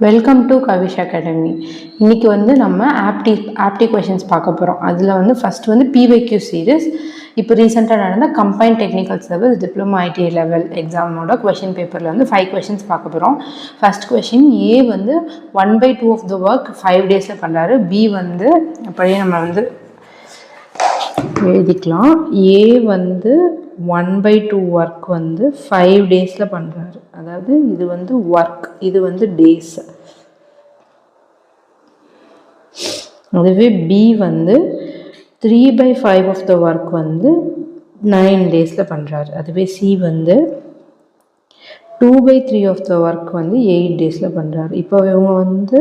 Welcome to Kavish academy. இன்னைக்கு நம்ம ஆப்டி questions பார்க்க போகிறோம். அதில் ஃபர்ஸ்ட் பிவைக்யூ சீரிஸ். இப்போ ரீசெண்டாக நடந்த combined technical service diploma IT level எக்ஸாமோட கொஷின் பேப்பரில் 5 கொஷின்ஸ் பார்க்க போகிறோம். First question A 1/2 of the work 5 டேஸில் பண்ணுறாரு. பி அப்படியே நம்ம எழுதிக்கலாம். ஏ 1/2 ஒர்க் 5 டேஸில் பண்ணுறாரு. அதாவது இது ஒர்க், இது டேஸ். அதுவே பி 3/5 ஆஃப் த ஒர்க் 9 டேஸில் பண்ணுறாரு. அதுவே சி 2/3 ஆஃப் த ஒர்க் 8 டேஸில் பண்ணுறாரு. இப்போ இவங்க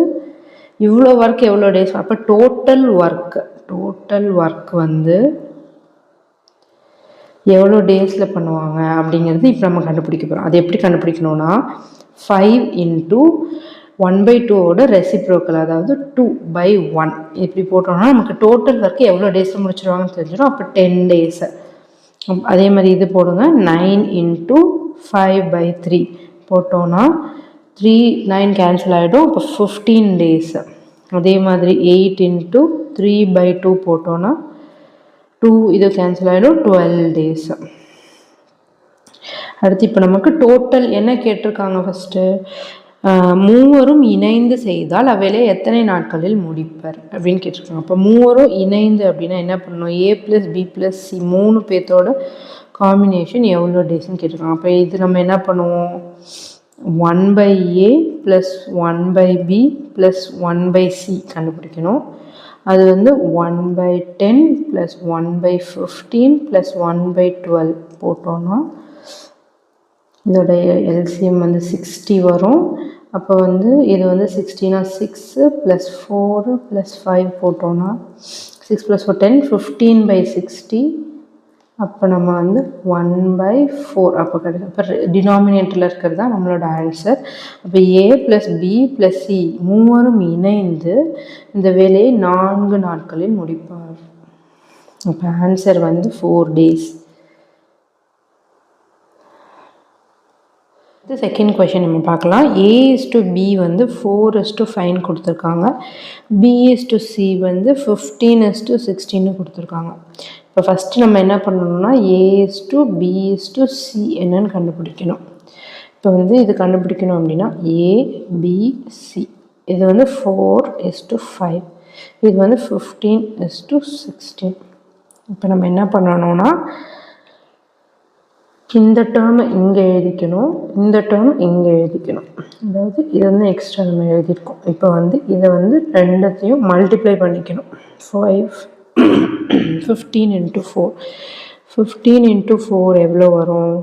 இவ்வளோ ஒர்க் எவ்வளோ டேஸ், அப்போ டோட்டல் ஒர்க் எவ்வளோ டேஸில் பண்ணுவாங்க அப்படிங்கிறது இப்போ நம்ம கண்டுபிடிக்க போகிறோம். அது எப்படி கண்டுபிடிக்கணும்னா 5 × 1/2 ரெசிப்ரோக்கல், அதாவது 2/1 இப்படி போட்டோம்னா நமக்கு டோட்டல் ஒர்க் எவ்வளோ டேஸில் முடிச்சிருவாங்கன்னு தெரிஞ்சிடும். அப்போ 10 டேஸ். அதே மாதிரி இது போடுங்க. 9 × 5/3 போட்டோன்னா 9 கேன்சல் ஆகிடும். அப்போ 15 டேஸ். அதே மாதிரி 8 × 3/2 போட்டோன்னா 2 இது கேன்சல் ஆகிடும். 12 டேஸ். அடுத்து இப்போ நமக்கு டோட்டல் என்ன கேட்டிருக்காங்க? ஃபஸ்ட்டு மூவரும் இணைந்து செய்தால் அவ்வேளையை எத்தனை நாட்களில் முடிப்பர் அப்படின்னு கேட்டிருக்காங்க. அப்போ மூவரும் இணைந்து அப்படின்னா என்ன பண்ணணும்? A + B + C 3 பேர்த்தோட காம்பினேஷன் எவ்வளோ டேஸ்ன்னு கேட்டிருக்காங்க. அப்போ இது நம்ம என்ன பண்ணுவோம்? 1/A + 1/B + 1/C கண்டுபிடிக்கணும். அது 1/10 + 1/15 + 1/12 போட்டோன்னா இதோட எல்சிஎம் 60 வரும். அப்போ இது 60னா 6 + 4 + 5 போட்டோன்னா 6 + 4 10 15/60. அப்போ நம்ம 1/4 அப்போ கிடைக்கும். அப்போ டினாமினேட்டரில் இருக்கிறது தான் நம்மளோட ஆன்சர். அப்போ A + B + C மூவரும் இணைந்து இந்த வேலையை 4 நாட்களில் முடிப்பார். அப்போ ஆன்சர் 4 டேஸ். இது செகண்ட் கொஷின் நம்ம பார்க்கலாம். A = B 4:5 கொடுத்துருக்காங்க. B = C 15:16 கொடுத்துருக்காங்க. இப்போ ஃபஸ்ட்டு நம்ம என்ன பண்ணணும்னா A = B = C என்னன்னு கண்டுபிடிக்கணும். இப்போ இது கண்டுபிடிக்கணும் அப்படின்னா A B C இது 4:5, இது 15:16. இப்போ நம்ம என்ன பண்ணணும்னா இந்த டேர்மை இங்கே எழுதிக்கணும், இந்த டேர்ம் இங்கே எழுதிக்கணும். அதாவது இது எக்ஸ்ட்ரா நம்ம எழுதியிருக்கோம். இப்போ இதை ரெண்டத்தையும் மல்டிப்ளை பண்ணிக்கணும். 15 × 4 15 × 4 எவ்வளோ வரும்?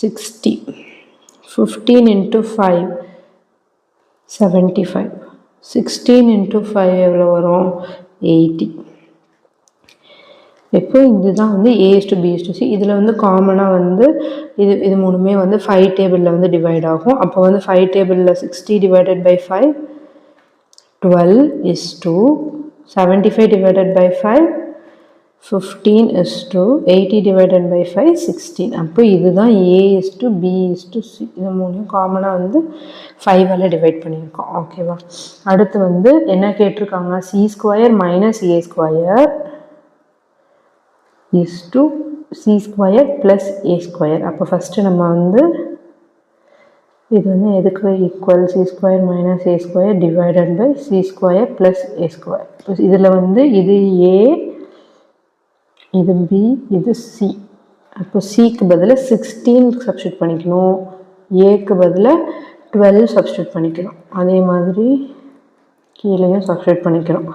60. 15 × 5 75. 16 × 5 எவ்வளோ வரும்? 80. இப்போ இதுதான் A = B = C. இதில் காமனாக இது மூணுமே 5 டேபிளில் டிவைட் ஆகும். அப்போ 5 டேபிளில் 60 / 5 12 = 75 / 5 15 = 80 / 5 16. அப்போ இதுதான் A = B = C. இது மூணையும் காமனாக 5ஆல் டிவைட் பண்ணியிருக்கோம். ஓகேவா? அடுத்து என்ன கேட்டிருக்காங்க? C² - A² = C² + A². அப்போ ஃபஸ்ட்டு நம்ம இது எதுக்கு equal? C² - A² divided by C² + A². இப்போ இதில் இது A, இது B, இது C. அப்போ Cக்கு பதிலாக 16 சப்ஸ்டியூட் பண்ணிக்கணும், Aக்கு பதிலாக 12 சப்ஸ்டியூட் பண்ணிக்கணும். அதே மாதிரி கீழேயும் சப்ஸ்டியூட் பண்ணிக்கணும்.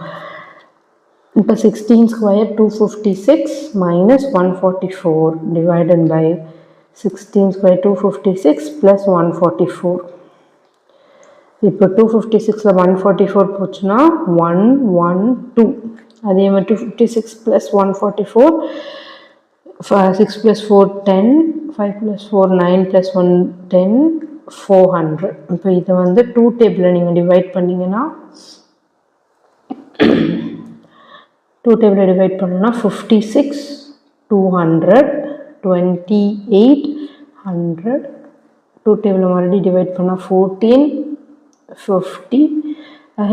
இப்போ 16² 256 - 144 டிவைடட் பை 16² 256 + 144. இப்போ 256ல் 144 போச்சுன்னா 112. அதே மாதிரி 256 + 144 6 + 4 10, 5 + 4 9 + 1 10 400. இப்போ இதை 2 டேபிளில் நீங்கள் டிவைட் பண்ணிங்கன்னா 2 டேபிளில் டிவைட் பண்ணோன்னா 56 200 28 100. 2 டேபிளில் மறுபடியும் டிவைட் பண்ணால் 14 50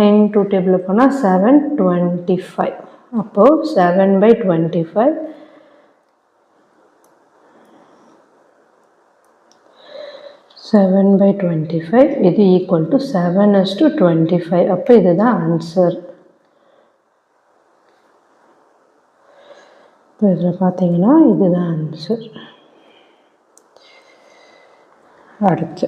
into table போனால் 725. அப்போது 7/25 7/25 இது ஈக்குவல் டு 7:25. அப்போ இதுதான் ஆன்சர். இப்போ இதில் பார்த்தீங்கன்னா இதுதான் ஆன்சர். அடுத்து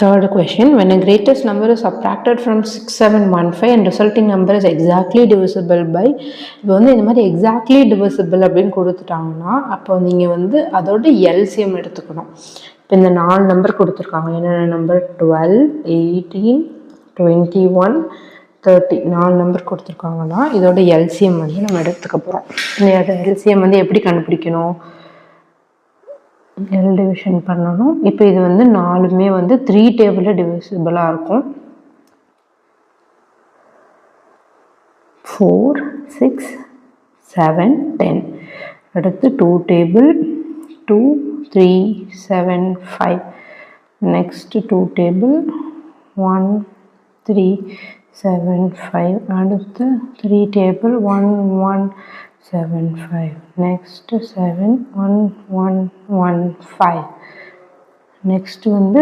third question, when a greatest number is subtracted from 6715 and resulting number is exactly divisible by, இப்போ வந்து இந்த மாதிரி exactly divisible அப்படின்னு கொடுத்துட்டாங்கன்னா அப்போ நீங்கள் வந்து அதோட எல்சிஎம் எடுத்துக்கணும். இப்போ இந்த 4 நம்பர் கொடுத்துருக்காங்க. என்னென்ன நம்பர்? 12, 18, 21, 30 4 நம்பர் கொடுத்துருக்காங்கன்னா இதோட எல்சிஎம் வந்து நம்ம எடுத்துக்க போகிறோம். அதோட எல்சிஎம் வந்து எப்படி கண்டுபிடிக்கணும்? எல் டிவிஷன் பண்ணணும். இப்போ இது வந்து 4மே வந்து 3 டேபிளில் டிவிசிபிளாக இருக்கும். 4, 6, 7, 10. அடுத்து 2 டேபிள் 2, 3, 7, 5. Next 2 table 1, 3, 7, 5. அடுத்து 3 டேபிள் 1, 1, 7, 5. Next 7, 1, 1, 1, 5. Next வந்து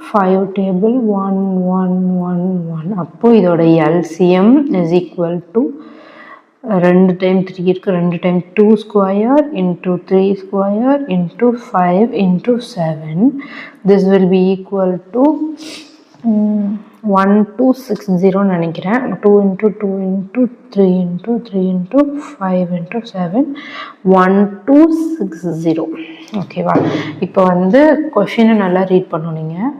5 table 1, 1, 1, 1. அப்போ இதோட LCM is equal to 2 time 3 இருக்கு, 2 time 2 square into 3 square into 5 into 7. This will be equal to 1260 நினைக்கிறேன். 2 into 2 into 3 into 3 into 5 into 7 1260. ஓகேவா? இப்போ வந்து கொஷினை நல்லா ரீட் பண்ணணும் நீங்கள்.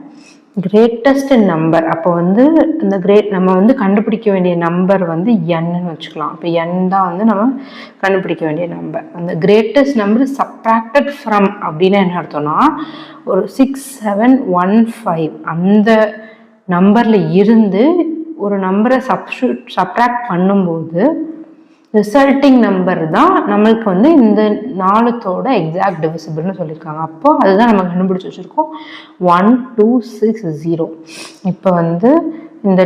கிரேட்டஸ்ட் நம்பர், அப்போ வந்து இந்த நம்ம வந்து கண்டுபிடிக்க வேண்டிய நம்பர் வந்து என்னு வச்சுக்கலாம். இப்போ என் தான் வந்து நம்ம கண்டுபிடிக்க வேண்டிய நம்பர். அந்த கிரேட்டஸ்ட் நம்பர் சப்ராக்டட் ஃப்ரம் அப்படின்னா என்ன அர்த்தம்னா, ஒரு 6715 அந்த நம்பரில் இருந்து ஒரு நம்பரை சப்ராக்ட் பண்ணும்போது ரிசல்ட்டிங் நம்பர் தான் நம்மளுக்கு வந்து இந்த 4தோட எக்ஸாக்ட் டிவிசிபிள்னு சொல்லியிருக்காங்க. அப்போ அதுதான் நம்ம கண்டுபிடிச்சி வச்சுருக்கோம் 1260. இப்போ வந்து இந்த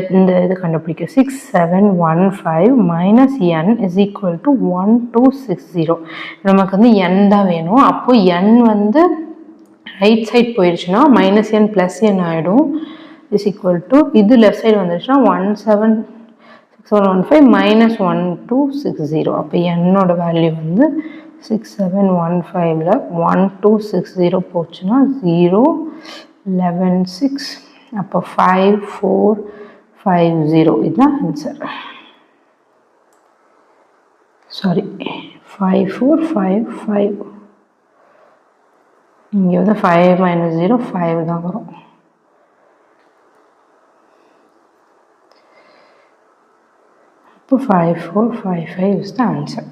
இது கண்டுபிடிக்க 6715 minus n is equal to 1260. நமக்கு வந்து n தான் வேணும். அப்போ n வந்து ரைட் சைட் போயிடுச்சுன்னா மைனஸ் n ப்ளஸ் n ஆகிடும். இஸ் ஈக்குவல் டு இது லெஃப்ட் சைடு வந்துருச்சுன்னா 176115 மைனஸ் 1260. அப்போ என்னோட வேல்யூ வந்து 6715ல் 1260 போச்சுன்னா 0, 11, 6. அப்போ 5450 இதுதான் ஆன்சர். சாரி 5455. இங்கே வந்து 5 minus 0 5 தான் வரும். இப்போ 5455 is the answer.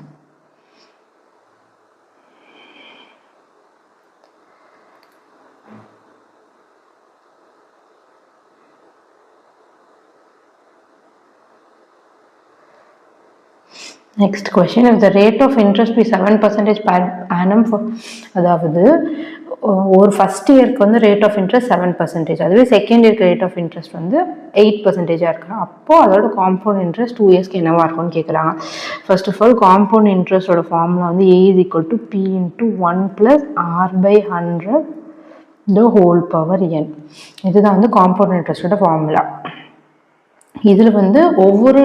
Next question, if the rate of interest be 7% per annum for, அதாவது ஒரு ஃபஸ்ட் இயருக்கு வந்து ரேட் ஆஃப் இன்ட்ரெஸ்ட் 7%, அதுவே செகண்ட் இயருக்கு ரேட் ஆஃப் இன்ட்ரெஸ்ட் வந்து 8% இருக்கு. அப்போது அதோட காம்பவுண்ட் இன்ட்ரெஸ்ட் 2 இயர்ஸ்க்கு என்னவா இருக்கும்னு கேட்குறாங்க. ஃபர்ஸ்ட் ஆஃப் ஆல் காம்பவுண்ட் இன்ட்ரெஸ்டோட ஃபார்முலா வந்து A is equal to P into 1 plus R/100 the whole power n. இதுதான் வந்து காம்பவுண்ட் இன்ட்ரெஸ்டோட ஃபார்முலா. இதில் வந்து ஒவ்வொரு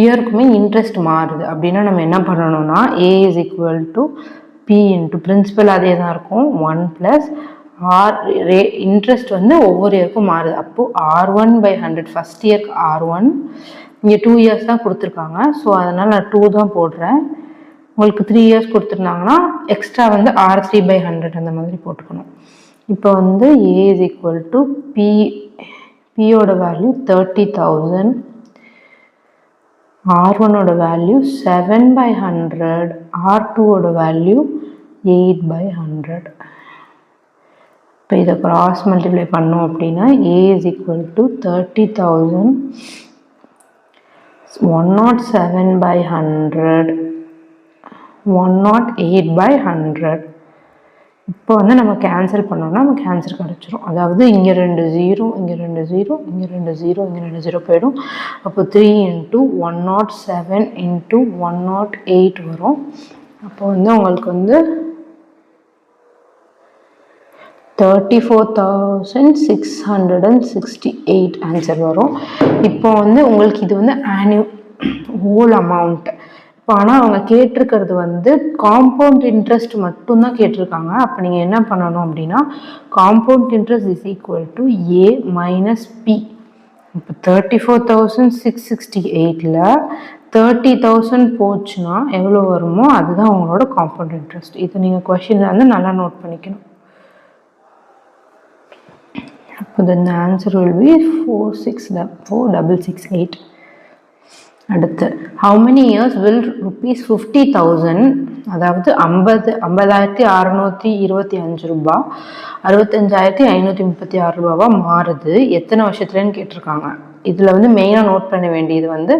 இயருக்குமே இன்ட்ரெஸ்ட் மாறுது. அப்படின்னா நம்ம என்ன பண்ணணும்னா A is equal to P into principal அதே தான் இருக்கும் 1 plus R இன்ட்ரெஸ்ட் வந்து ஒவ்வொரு இயருக்கும் மாறுது. அப்போது R1/100 ஃபஸ்ட் இயர்க்கு R1, இங்கே 2 இயர்ஸ் தான் கொடுத்துருக்காங்க. ஸோ அதனால் நான் 2 தான் போடுறேன். உங்களுக்கு 3 இயர்ஸ் கொடுத்துருந்தாங்கன்னா எக்ஸ்ட்ரா வந்து R3/100 அந்த மாதிரி போட்டுக்கணும். இப்போ வந்து A is equal to P-ஓட வேல்யூ 30,000, R1ஓட வேல்யூ 7/100, R2ஓட வேல்யூ 8/100. இப்போ இதை கிராஸ் மல்டிப்ளை பண்ணோம் அப்படின்னா A is equal to 30,000 107/100 108/100. இப்போ வந்து நம்ம கேன்சல் பண்ணோம்னா நமக்கு ஆன்சர் கிடச்சிரும். அதாவது இங்கே 2 0, இங்கே 2 0, இங்கே 2 0, இங்கே 2 0 போயிடும். அப்போ 3 × 107 × 108 வரும். அப்போ வந்து உங்களுக்கு வந்து 34,668 ஆன்சர் வரும். இப்போ வந்து உங்களுக்கு இது வந்து ஹோல் அமௌண்ட். இப்போ ஆனால் அவங்க கேட்டிருக்கிறது வந்து காம்பவுண்ட் இன்ட்ரெஸ்ட் மட்டும்தான் கேட்டிருக்காங்க. அப்போ நீங்கள் என்ன பண்ணணும் அப்படின்னா compound interest is equal to A minus P. இப்போ 34,668ல் 30,000 போச்சுன்னா எவ்வளோ வருமோ அதுதான் உங்களோட காம்பவுண்ட் இன்ட்ரெஸ்ட். இதை நீங்கள் கொஷினில் வந்து நல்லா நோட் பண்ணிக்கணும். அப்போ the answer will be 4,668. அடுத்து how many years will ₹50,000, அதாவது 50,625 ரூபா 65,536 ரூபாவா மாறுது எத்தனை வருஷத்துலன்னு கேட்டிருக்காங்க. இதில் வந்து மெயினாக நோட் பண்ண வேண்டியது வந்து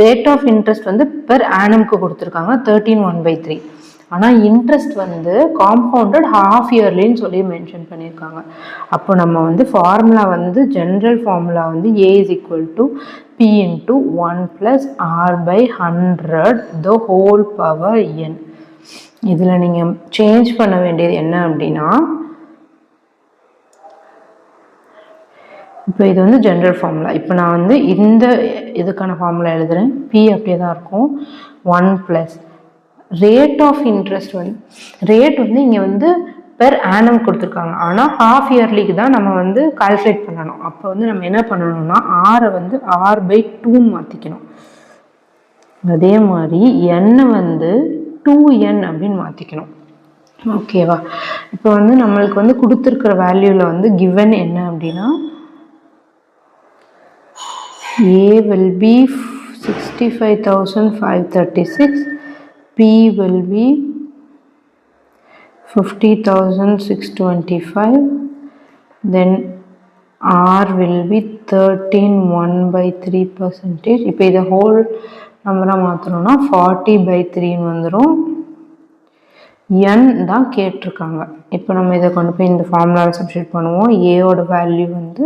ரேட் ஆஃப் இன்ட்ரெஸ்ட் வந்து பெர் ஆனம்க்கு கொடுத்துருக்காங்க 13/1/3. ஆனால் இன்ட்ரெஸ்ட் வந்து காம்பவுண்டட் ஹாஃப் இயர்லின்னு சொல்லி மென்ஷன் பண்ணியிருக்காங்க. அப்போ நம்ம வந்து ஃபார்முலா வந்து ஜென்ரல் ஃபார்முலா வந்து A is equal to P into 1 plus R/100 the whole power n. இதில் நீங்கள் சேஞ்ச் பண்ண வேண்டியது என்ன அப்படின்னா இப்போ இது வந்து ஜென்ரல் ஃபார்முலா. இப்போ நான் வந்து இந்த இதுக்கான ஃபார்முலா எழுதுகிறேன். P அப்படியே தான் இருக்கும். 1 ப்ளஸ் ரேட் ஆஃப் இன்ட்ரெஸ்ட் வந்து ரேட் வந்து இங்கே வந்து பெர் ஆனம் கொடுத்துருக்காங்க. ஆனால் ஹாஃப் இயர்லிக்கு தான் நம்ம வந்து கால்குலேட் பண்ணணும். அப்போ வந்து நம்ம என்ன பண்ணணும்னா ஆரை வந்து R/2 மாற்றிக்கணும். அதே மாதிரி எண்ணை வந்து 2n அப்படின்னு மாற்றிக்கணும். ஓகேவா? இப்போ வந்து நம்மளுக்கு வந்து கொடுத்துருக்கிற வேல்யூவில் வந்து கிவன் என்ன அப்படின்னா A will be 65,536, P will be 50,625, then R will be 13/1/3%. இப்போ இதை ஹோல் நம்பராக மாற்றணும்னா 40/3 வந்துடும். n தான் கேட்டிருக்காங்க. இப்போ நம்ம இதை கொண்டு போய் இந்த ஃபார்முலாவில் சப்ஸ்டிட்யூட் பண்ணுவோம். ஏயோட வேல்யூ வந்து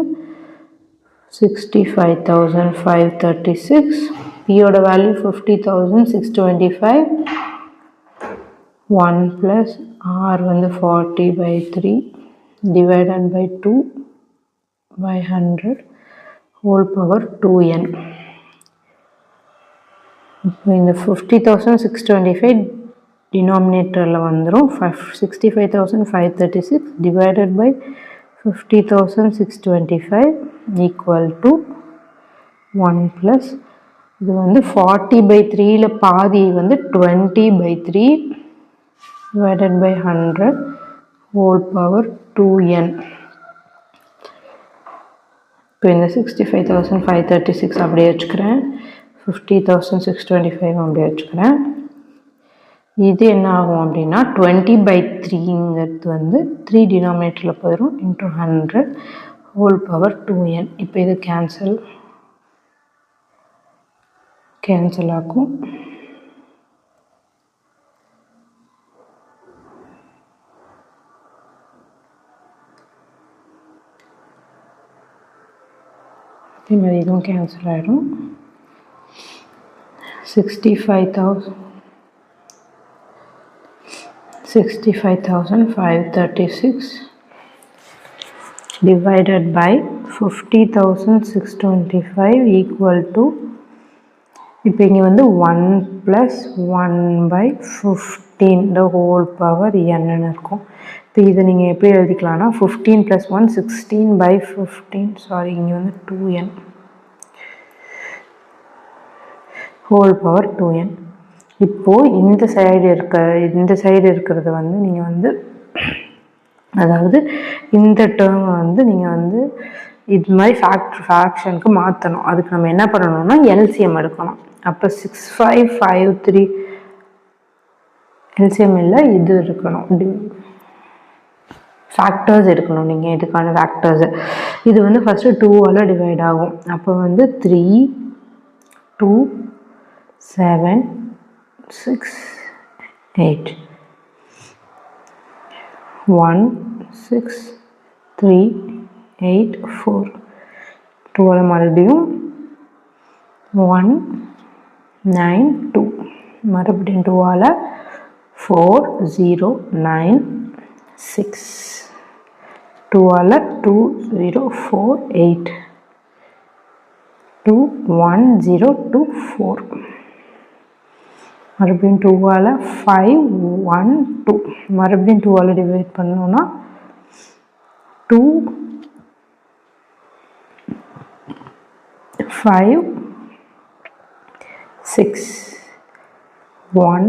65,536, Pயோட வேல்யூ 50,625, 1 plus R வந்து 40/3 divided by 2/100 whole power 2n. இப்போ இந்த 50,625 டினாமினேட்டரில் வந்துடும். 65,536 divided by 50,625 equal to 1 plus இது வந்து 40/3ல் பாதி வந்து 20/3 divided by 100 whole power 2n. இப்போ இந்த 65,536 அப்படியே வச்சுக்கிறேன். 50,625 அப்படியே வச்சுக்கிறேன். இது என்ன ஆகும் அப்படின்னா 20/3ங்கிறது வந்து 3 டினாமினேட்டரில் போயிடும் இன்ட்டு 100 ஹோல் பவர் 2n. இப்போ இது கேன்சல் ஆகும். அதே மாதிரி இதுவும் கேன்சல் ஆகிடும். 65,536 divided by 50,625 equal to இப்போ இங்கே வந்து 1 plus 1/15 the whole power n இருக்கும். இப்போ இதை நீங்கள் எப்படி எழுதிக்கலாம்னா 15 plus 1 16/15 சாரி இங்கே வந்து 2n whole power 2n. இப்போது இந்த சைடு இருக்கிறது வந்து நீங்கள் வந்து அதாவது இந்த டேர்மை வந்து நீங்கள் வந்து இது மாதிரி ஃப்ராக்ஷனுக்கு மாற்றணும். அதுக்கு நம்ம என்ன பண்ணணும்னா எல்சிஎம் எடுக்கணும். அப்போ 6553 எல்சிஎம் இல்லை இது இருக்கணும், ஃபேக்டர்ஸ் எடுக்கணும் நீங்கள் இதுக்கான ஃபேக்டர்ஸு. இது வந்து ஃபஸ்ட்டு 2ஆல் டிவைட் ஆகும். அப்போ வந்து 3 2 7 6 8. 1 6 3 8 4. 12 மறுபடியும் 1 9 2. மறுபடியும் 2ஆல் 4 0 9 6. 2ஆல் 2 0 4 8. 2 1 0 2 4. மறுபடியும் 2ஆல் 5 1 2. மறுபடியும் 2ஆல் டிவைட் பண்ணோன்னா 2 5 6 1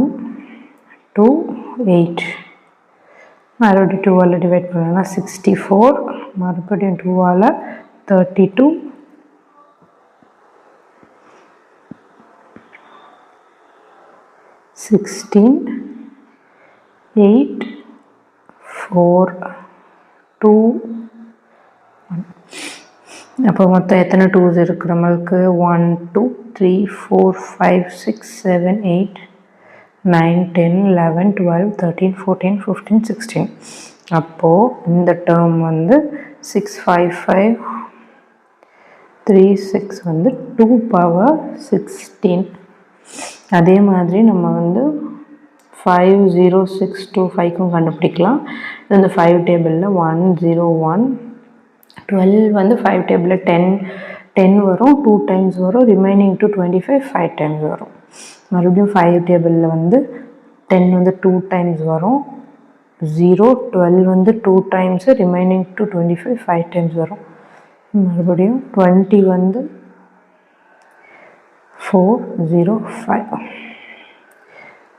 2 8. மறுபடியும் 2ஆல் டிவைட் பண்ணோன்னா 64. மறுபடியும் 2ஆல் 32. 16 8 4 2 1. அப்போ மொத்தம் எத்தனை 2s இருக்கு நம்மளுக்கு? 1 2 3 4 5 6 7 8 9 10 11 12 13 14 15 16. அப்போது இந்த டேர்ம் வந்து 655 36 வந்து 2 power 16. அதே மாதிரி நம்ம வந்து 5 0 6 2 5க்கும் கண்டுபிடிக்கலாம். இந்த 5 டேபிளில் 1 0 1 12 வந்து 5 டேபிளில் 10 வரும், 2 டைம்ஸ் வரும். ரிமைனிங் டு 25 5 டைம்ஸ் வரும். மறுபடியும் 5 டேபிளில் வந்து 10 வந்து 2 டைம்ஸ் வரும். 0 12 வந்து 2 டைம்ஸு, ரிமைனிங் டு 25 5 டைம்ஸ் வரும். மறுபடியும் 20 வந்து 4 0 5.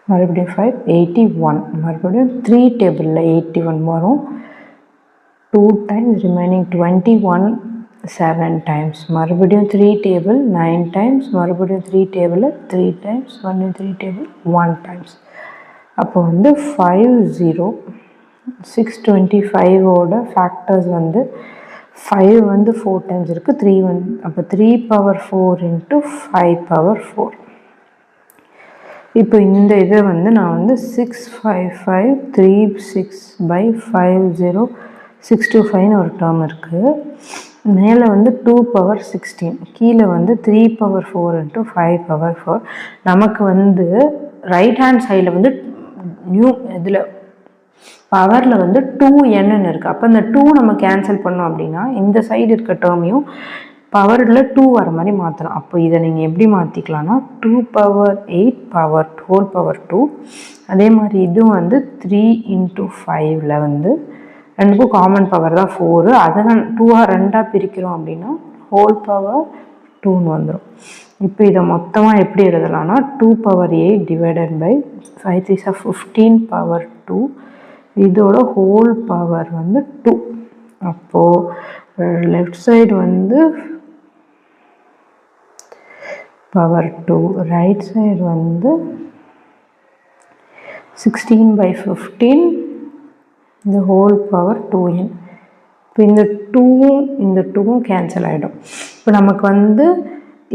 மறுபடியும் 5 81. மறுபடியும் 3 டேபிளில் 81 வரும். 2 டைம்ஸ், ரிமைனிங் 21 7 டைம்ஸ். மறுபடியும் 3 டேபிள் 9 டைம்ஸ். மறுபடியும் 3 டேபிள் 3 டைம்ஸ். மறுபடியும் 3 டேபிள் 1 டைம்ஸ். அப்போ வந்து 5 0 625ஓட ஃபேக்டர்ஸ் வந்து 5 வந்து 4 டைம்ஸ் இருக்குது. 3 வந்து அப்போ 3 power 4 into 5 power 4. இப்போ இந்த இதை வந்து நான் வந்து 655 36 by 50 625 ஒரு டேர்ம் இருக்குது. மேலே வந்து 2 power 16, கீழே வந்து 3 power 4 into 5 power 4. நமக்கு வந்து ரைட் ஹேண்ட் சைடில் வந்து இதில் பவரில் வந்து 2n இருக்குது. அப்போ இந்த 2 நம்ம கேன்சல் பண்ணோம் அப்படின்னா இந்த சைடு இருக்க டேர்மையும் பவரில் 2 வர மாதிரி மாற்றலாம். அப்போ இதை நீங்கள் எப்படி மாற்றிக்கலாம்னா 2 power 8 power whole power 2. அதே மாதிரி இதுவும் வந்து 3 into 5ல் வந்து ரெண்டுக்கும் காமன் பவர் தான் 4. அதை 2ஆக பிரிக்கிறோம் அப்படின்னா ஹோல் பவர் 2ன்னு வந்துடும். இப்போ இதை மொத்தமாக எப்படி எழுதலாம்னா 2 power 8 டிவைடட் பை 5 3 15 power 2. இதோட ஹோல் பவர் வந்து 2. அப்போது லெஃப்ட் சைடு வந்து பவர் 2, ரைட் சைடு வந்து 16 by 15 இந்த ஹோல் பவர் 2n. இப்போ இந்த 2வும் கேன்சல் ஆகிடும். இப்போ நமக்கு வந்து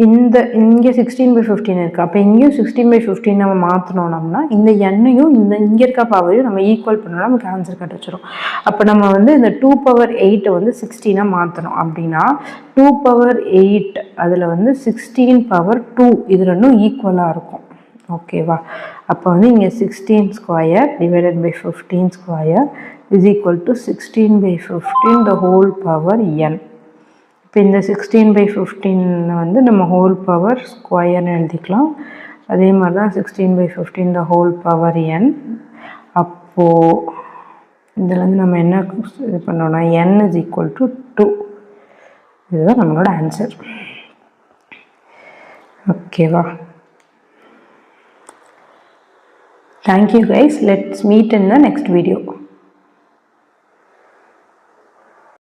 இங்கே 16 by 15 இருக்குது. அப்போ இங்கேயும் 16 by 15 நம்ம மாற்றினோம்னா இந்த எண்ணையும் இங்கே இருக்க பவரையும் நம்ம ஈக்குவல் பண்ணோம்னா நமக்கு ஆன்சர் கிடச்சிரும். அப்போ நம்ம வந்து இந்த 2 power 8 வந்து 16 மாற்றணும் அப்படின்னா 2 power 8 அதில் வந்து 16 power 2 இது ரெண்டும் ஈக்குவலாக இருக்கும். ஓகேவா? அப்போ வந்து இங்கே 16 square divided by 15 square is equal to 16 by 15 the whole power n. இப்போ இந்த 16 by 15 வந்து நம்ம ஹோல் பவர் ஸ்கொயர்னு எழுதிக்கலாம். அதே மாதிரி தான் 16 by 15 the whole power n. அப்போது இதில் வந்து நம்ம என்ன இது பண்ணோம்னா n is equal to 2. இதுதான் நம்மளோட ஆன்சர். ஓகேவா? Thank you guys. Let's meet in the next video.